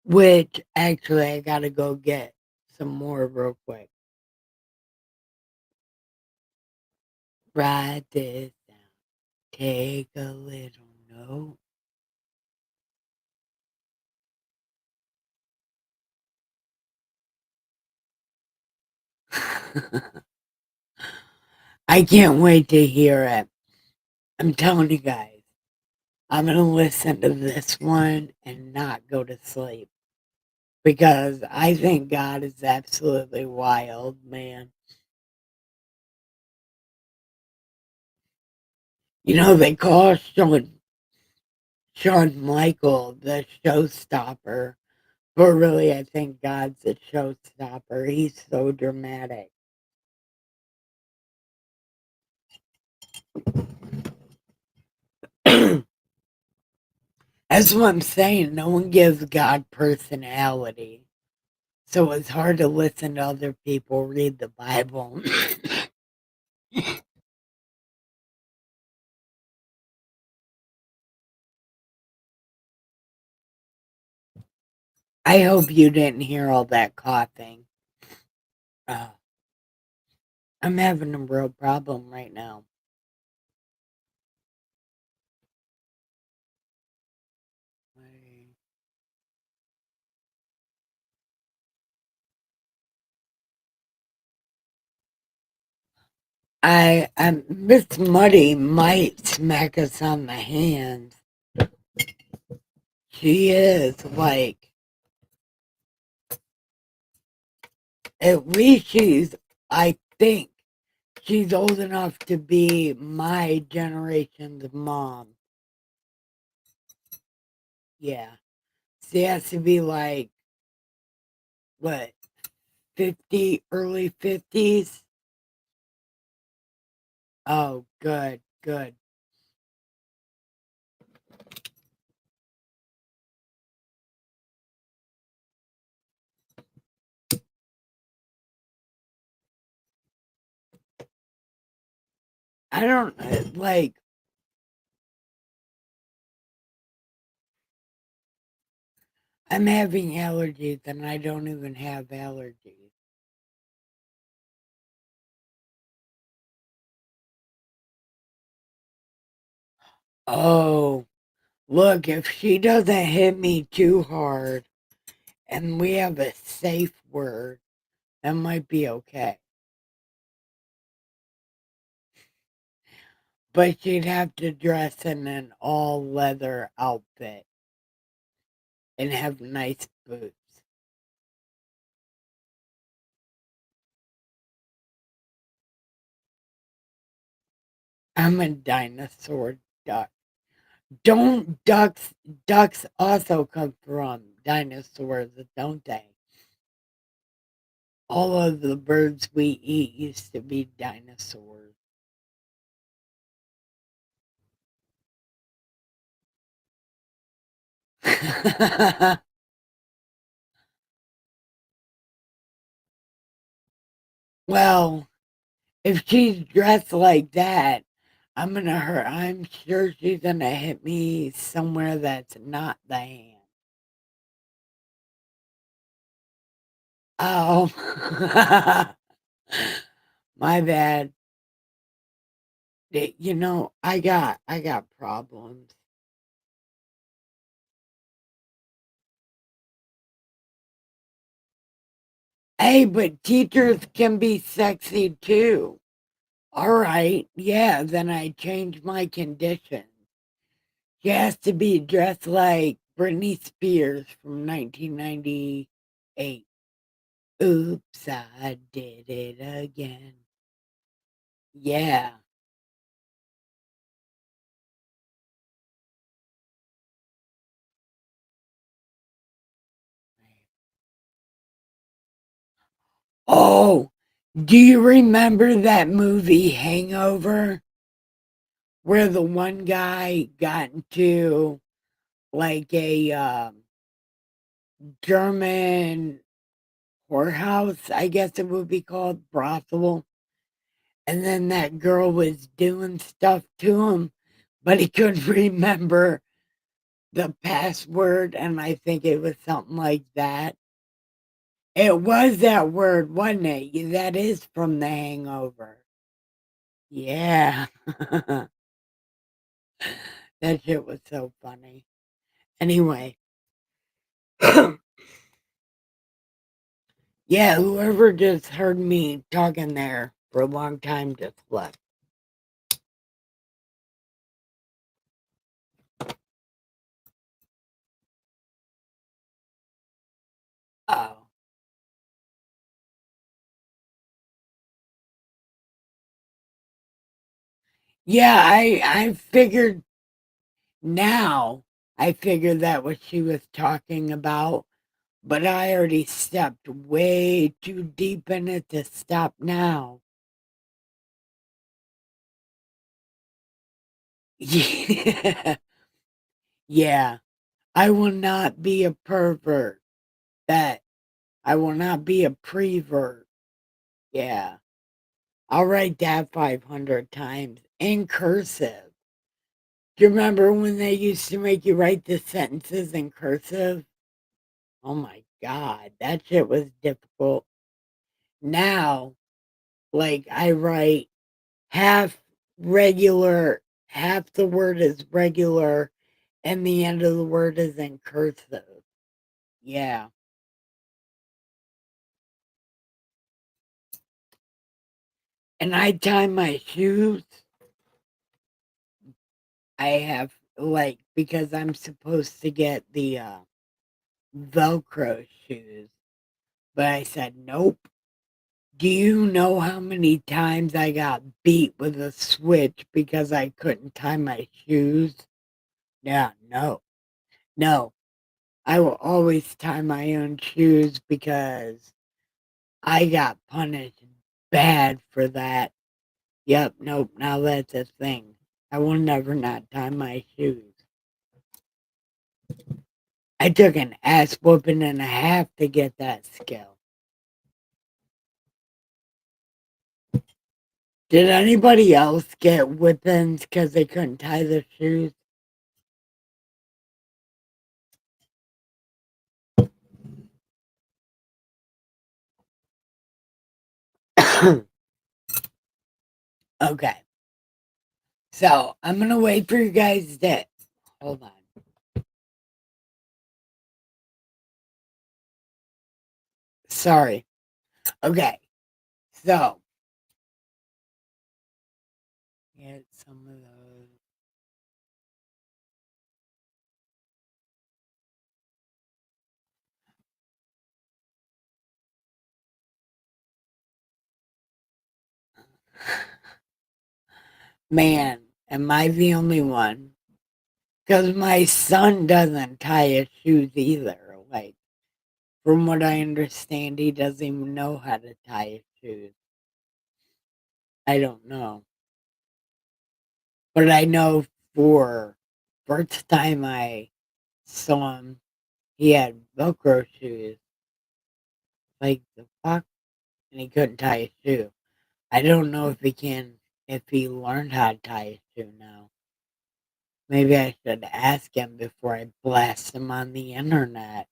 which actually I gotta go get some more real quick. Write this down. Take a little note. I can't wait to hear it. I'm telling you guys, I'm gonna listen to this one and not go to sleep because I think God is absolutely wild, man. They call Shawn Michael the showstopper, but really, I think God's the showstopper. He's so dramatic. That's what I'm saying. No one gives God personality. So it's hard to listen to other people read the Bible. I hope you didn't hear all that coughing. Uh, I'm having a real problem right now. I Miss Muddy might smack us on the hands. She is like, at least I think she's old enough to be my generation's mom. Yeah. She has to be like, what, 50, early 50s? Oh, good, good. I don't like. I'm having allergies and I don't even have allergies. Oh, look, if she doesn't hit me too hard and we have a safe word, that might be okay. But she'd have to dress in an all leather outfit and have nice boots. I'm a dinosaur duck. Don't ducks also come from dinosaurs, don't they? All of the birds we eat used to be dinosaurs. Well, if she's dressed like that, I'm sure she's gonna hit me somewhere that's not the hand. Oh, my bad. I got problems. Hey, but teachers can be sexy too. All right, yeah, then I change my condition. She has to be dressed like Britney Spears from 1998. Oops, I did it again. Yeah. Oh, do you remember that movie Hangover where the one guy got into like a German whorehouse, I guess it would be called, brothel, and then that girl was doing stuff to him, but he couldn't remember the password, and I think it was something like that. It was that word, wasn't it? That is from The Hangover. Yeah. That shit was so funny. Anyway, yeah, whoever just heard me talking there for a long time just left. Oh. Yeah, I figured now, I figured that what she was talking about, but I already stepped way too deep in it to stop now. Yeah. Yeah. I will not be a pervert. That I will not be a prevert. Yeah. I'll write that 500 times in cursive. Do you remember when they used to make you write the sentences in cursive? Oh my God, that shit was difficult. Now, like, I write half regular, half the word is regular, and the end of the word is in cursive. Yeah. And I tie my shoes. I have, like, because I'm supposed to get the Velcro shoes. But I said, nope, Do you know how many times I got beat with a switch because I couldn't tie my shoes? Yeah, no. No. I will always tie my own shoes because I got punished bad for that. Yep, nope, now that's a thing. I will never not tie my shoes. I took an ass whooping and a half to get that skill. Did anybody else get whippings because they couldn't tie their shoes? Okay. So I'm gonna wait for you guys to hold on. Sorry. Okay. So get some of those. Man, am I the only one? Because my son doesn't tie his shoes either. Like, from what I understand, he doesn't even know how to tie his shoes. I don't know. But I know for first time I saw him, he had Velcro shoes. Like, the fuck? And he couldn't tie his shoe. I don't know if he learned how to tie his shoe now. Maybe I should ask him before I blast him on the internet.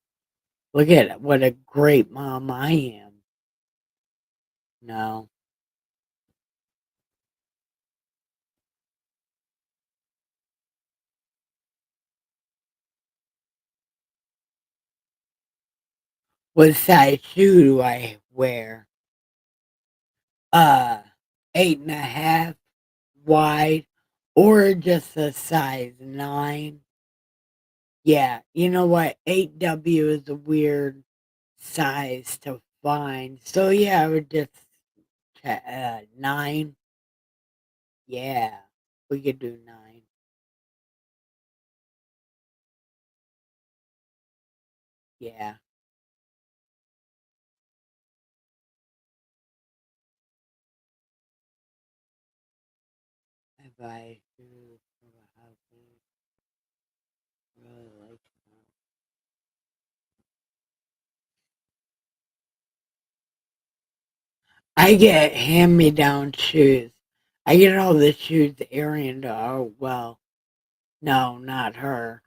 Look at what a great mom I am. No. What size shoe do I wear? Uh, 8.5 wide or just a size 9. Yeah, you know what? 8W is a weird size to find. So yeah, I would just 9. Yeah, we could do 9. Yeah. I buy shoes for the husband. Really like them. I get hand-me-down shoes. I get all the shoes Arian does. Oh, well, no, not her.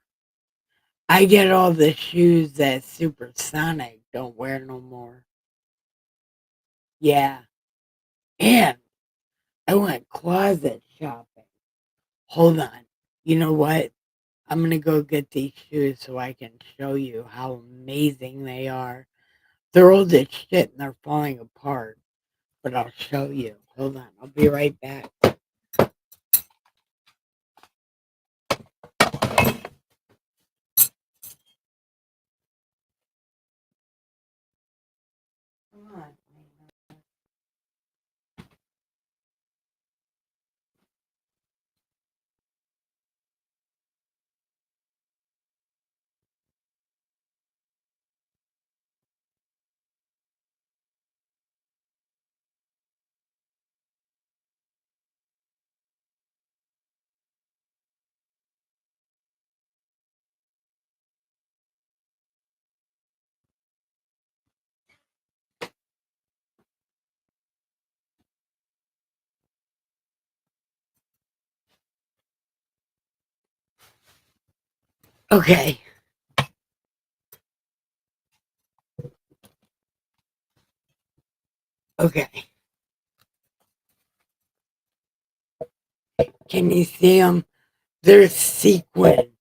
I get all the shoes that Supersonic don't wear no more. Yeah. And I went closet shopping. Hold on. You know what? I'm gonna go get these shoes so I can show you how amazing they are. They're old as shit and they're falling apart, but I'll show you. Hold on. I'll be right back. Come on. Okay. Okay. Can you see them? They're sequin.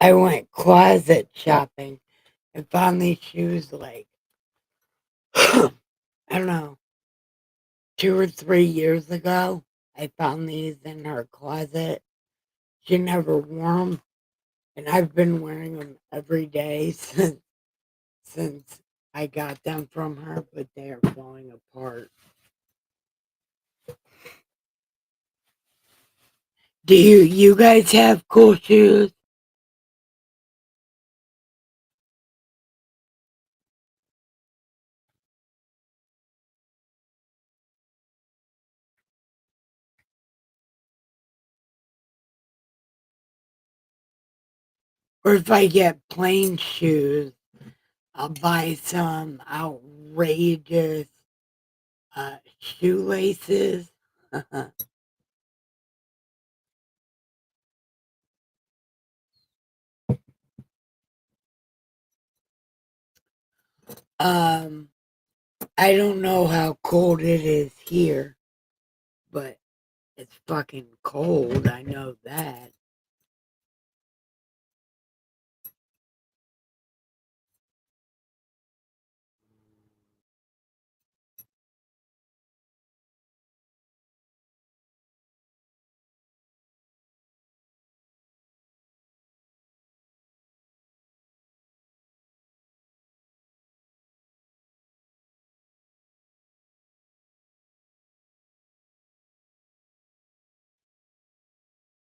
I went closet shopping and found these shoes like, I don't know, 2 or 3 years ago. I found these in her closet. She never wore them, and I've been wearing them every day since I got them from her, but they are falling apart. Do you guys have cool shoes? Or if I get plain shoes, I'll buy some outrageous shoelaces. um, I don't know how cold it is here, but it's fucking cold. I know that.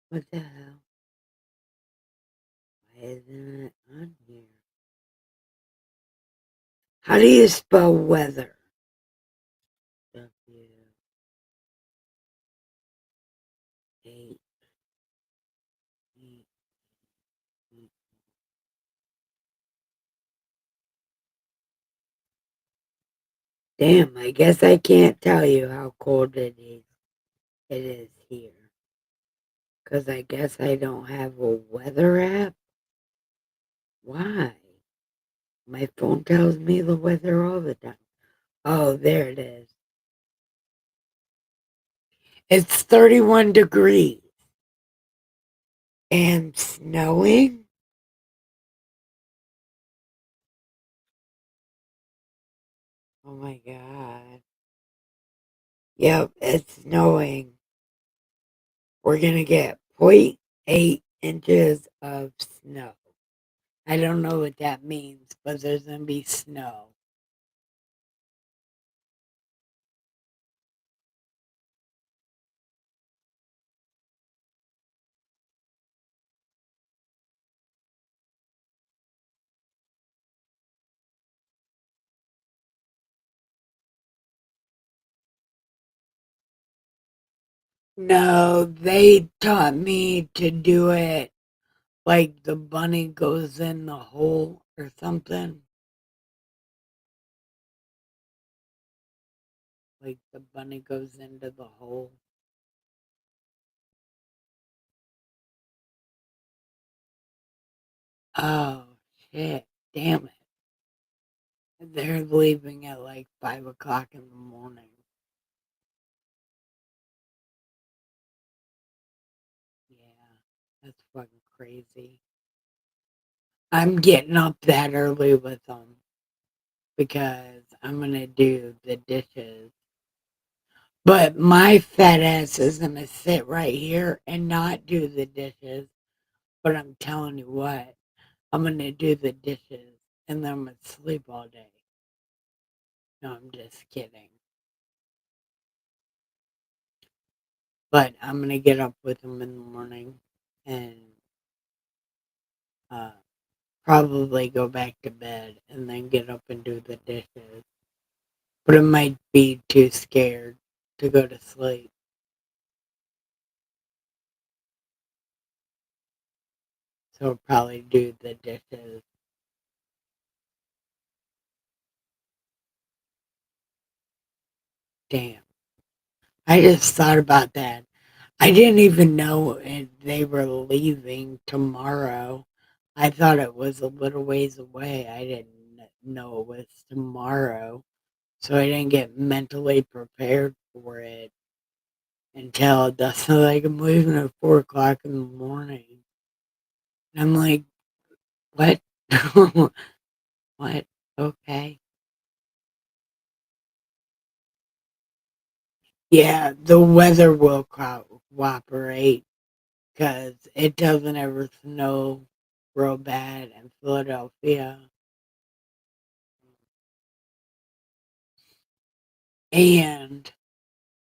What the hell? Why isn't it on here? How do you spell weather? W A E E. Damn, I guess I can't tell you how cold it is here. Because I guess I don't have a weather app. Why? My phone tells me the weather all the time. Oh, there it is. It's 31 degrees and snowing. Oh my God. Yep, it's snowing. We're going to get point 0.8 inches of snow. I don't know what that means, but there's going to be snow. No, they taught me to do it like the bunny goes in the hole or something. Like the bunny goes into the hole. Oh, shit. Damn it. They're leaving at like 5 o'clock in the morning. Yeah, that's fucking crazy. I'm getting up that early with them because I'm going to do the dishes. But my fat ass is going to sit right here and not do the dishes. But I'm telling you what, I'm going to do the dishes and then I'm going to sleep all day. No, I'm just kidding. But I'm going to get up with them in the morning and uh, probably go back to bed and then get up and do the dishes. But I might be too scared to go to sleep. So I'll probably do the dishes. Damn. I just thought about that. I didn't even know they were leaving tomorrow. I thought it was a little ways away. I didn't know it was tomorrow. So I didn't get mentally prepared for it until Dustin like I'm leaving at 4 o'clock in the morning. And I'm like, what? What? Okay. Yeah, the weather will cooperate because it doesn't ever snow real bad in Philadelphia. And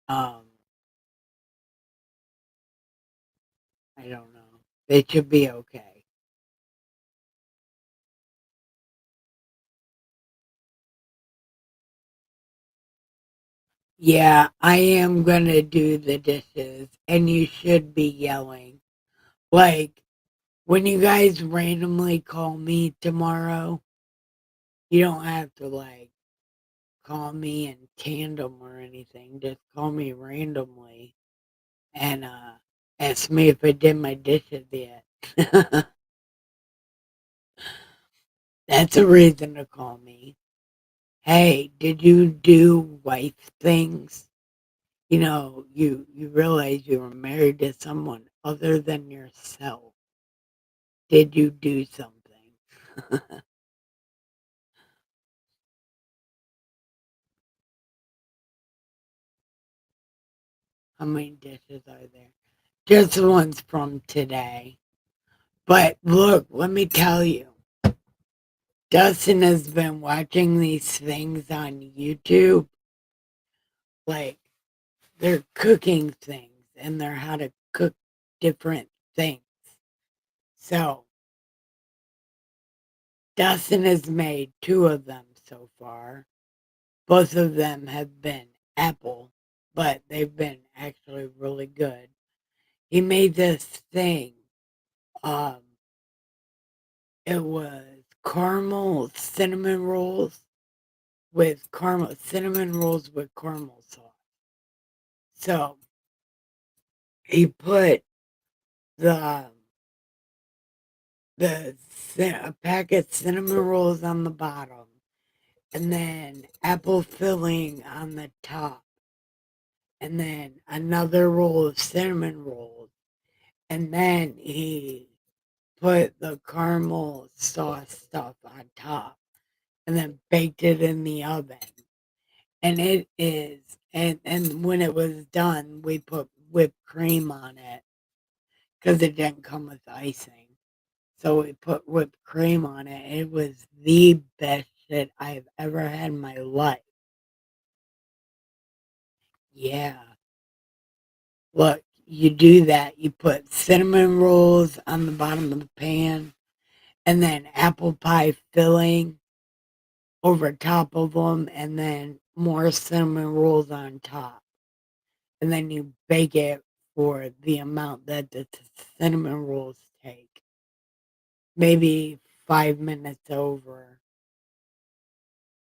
I don't know. They should be okay. Yeah, I am gonna do the dishes, and you should be yelling. Like, when you guys randomly call me tomorrow, you don't have to, like, call me in tandem or anything. Just call me randomly and, ask me if I did my dishes yet. That's a reason to call me. Hey, did you do wife things? You realize you were married to someone other than yourself. Did you do something? How many dishes are there? Just the ones from today. But look, let me tell you, Dustin has been watching these things on YouTube. Like, they're cooking things and they're how to cook different things. So, Dustin has made two of them so far. Both of them have been apple, but they've been actually really good. He made this thing. Um, it was caramel cinnamon rolls with caramel sauce. So he put the a packet cinnamon rolls on the bottom, and then apple filling on the top, and then another roll of cinnamon rolls, and then he put the caramel sauce stuff on top, and then baked it in the oven. And it is, and when it was done, we put whipped cream on it because it didn't come with icing. So we put whipped cream on it. It was the best shit I've ever had in my life. Yeah. Look, you do that. You put cinnamon rolls on the bottom of the pan and then apple pie filling over top of them and then more cinnamon rolls on top. And then you bake it for the amount that the cinnamon rolls take. Maybe 5 minutes over.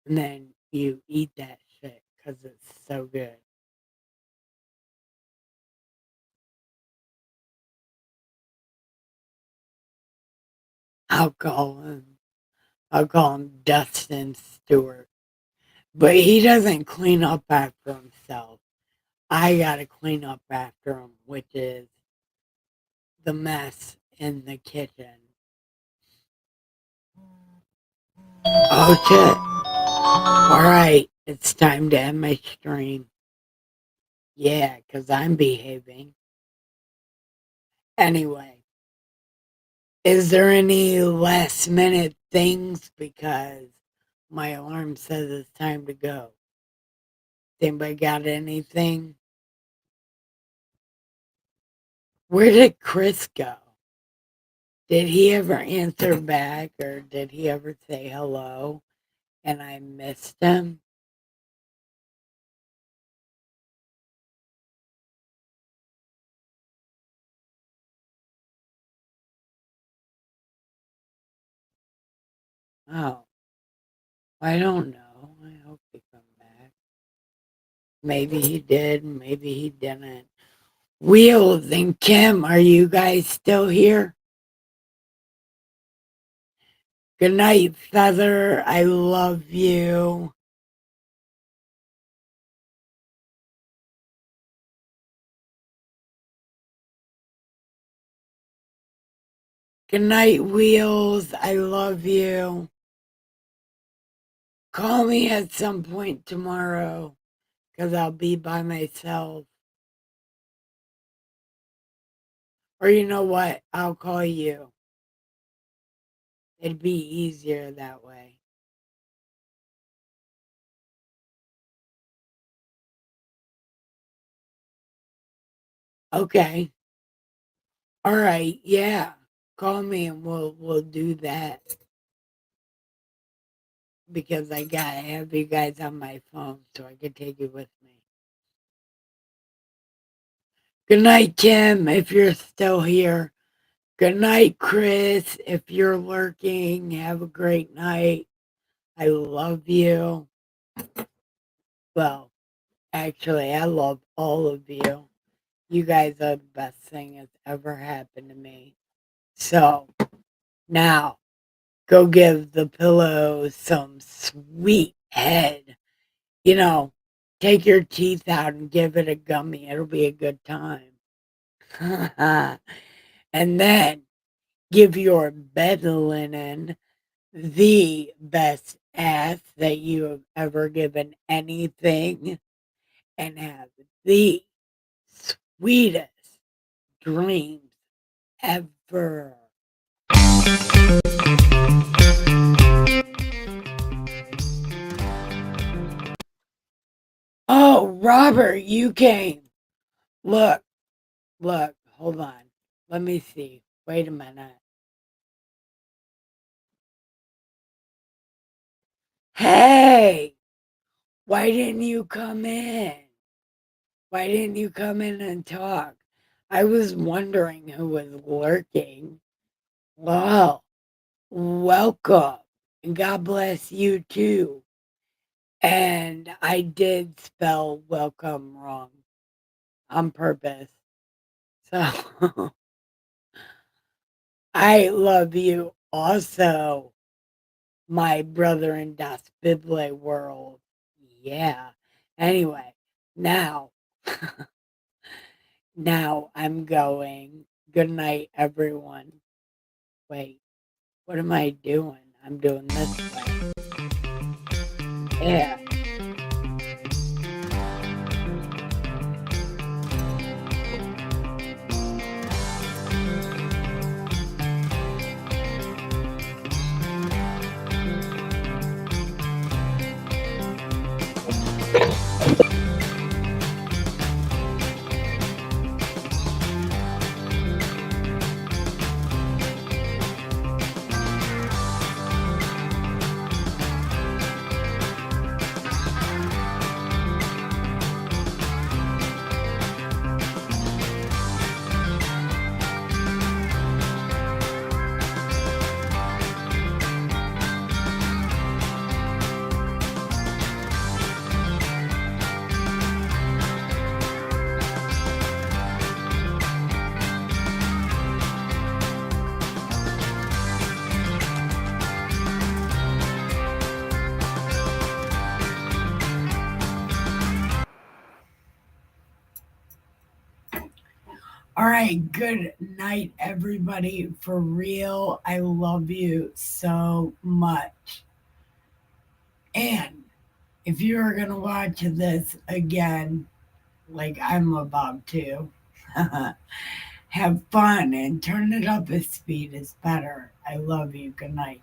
And then you eat that shit because it's so good. I'll call him. I'll call him Dustin Stewart. But he doesn't clean up after himself. I gotta clean up after him, which is the mess in the kitchen. Oh shit. Alright, it's time to end my stream. Yeah, because I'm behaving. Anyway, is there any last minute things? Because my alarm says it's time to go. Anybody got anything? Where did Chris go? Did he ever answer back or did he ever say hello and I missed him? Oh, I don't know. I hope he come back. Maybe he did, maybe he didn't. Wheels and Kim, are you guys still here? Good night, Feather. I love you. Good night, Wheels. I love you. Call me at some point tomorrow because I'll be by myself. Or you know what? I'll call you. It'd be easier that way. Okay. All right. Yeah. Call me and we'll do that because I gotta have you guys on my phone so I can take it with me. Good night, Kim, if you're still here. Good night, Chris, if you're lurking. Have a great night. I love you. Well, actually, I love all of you. You guys are the best thing that's ever happened to me. So now go give the pillow some sweet head. You know, take your teeth out and give it a gummy. It'll be a good time. And then give your bed linen the best ass that you have ever given anything and have the sweetest dreams ever. Oh, Robert, you came. Look, look, hold on. Let me see. Wait a minute. Hey, why didn't you come in? Why didn't you come in and talk? I was wondering who was lurking. Well, welcome. And God bless you too. And I did spell welcome wrong on purpose. So I love you also, my brother in Das Bible world. Yeah. Anyway, now, now I'm going. Good night, everyone. Wait, what am I doing? I'm doing this way. Yeah. All right, good night, everybody. For real, I love you so much. And if you're going to watch this again, like I'm about to, have fun and turn it up if speed is better. I love you. Good night.